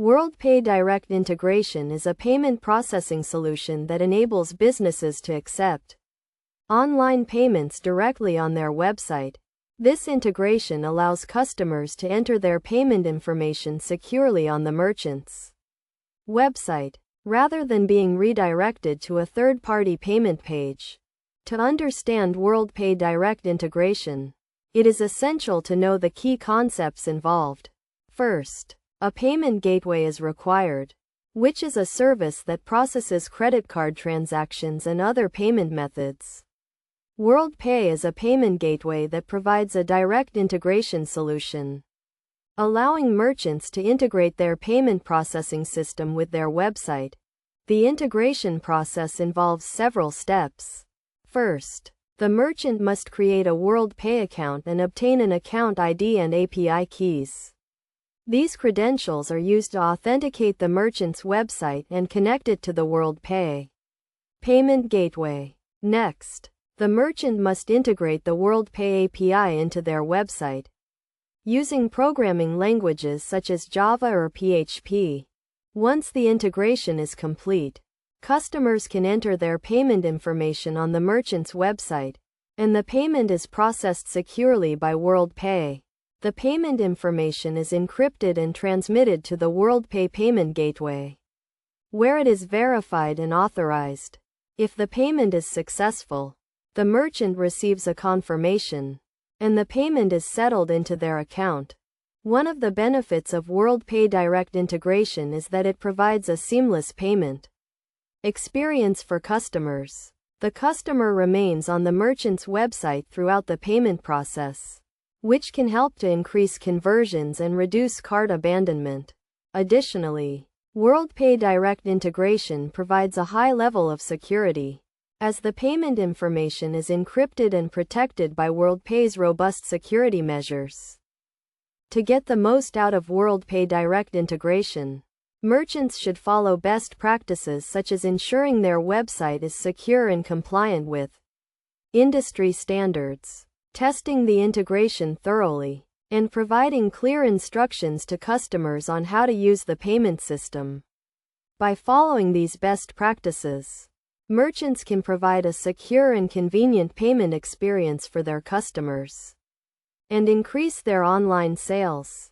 WorldPay Direct Integration is a payment processing solution that enables businesses to accept online payments directly on their website. This integration allows customers to enter their payment information securely on the merchant's website, rather than being redirected to a third-party payment page. To understand WorldPay Direct Integration, it is essential to know the key concepts involved. First, a payment gateway is required, which is a service that processes credit card transactions and other payment methods. WorldPay is a payment gateway that provides a direct integration solution, allowing merchants to integrate their payment processing system with their website. The integration process involves several steps. First, the merchant must create a WorldPay account and obtain an account ID and API keys. These credentials are used to authenticate the merchant's website and connect it to the WorldPay payment gateway. Next, the merchant must integrate the WorldPay API into their website, using programming languages such as Java or PHP. Once the integration is complete, customers can enter their payment information on the merchant's website, and the payment is processed securely by WorldPay. The payment information is encrypted and transmitted to the WorldPay payment gateway, where it is verified and authorized. If the payment is successful, the merchant receives a confirmation, and the payment is settled into their account. One of the benefits of WorldPay Direct Integration is that it provides a seamless payment experience for customers. The customer remains on the merchant's website throughout the payment process, which can help to increase conversions and reduce cart abandonment. Additionally, WorldPay Direct Integration provides a high level of security, as the payment information is encrypted and protected by WorldPay's robust security measures. To get the most out of WorldPay Direct Integration, merchants should follow best practices such as ensuring their website is secure and compliant with industry standards, testing the integration thoroughly, and providing clear instructions to customers on how to use the payment system. By following these best practices, merchants can provide a secure and convenient payment experience for their customers and increase their online sales.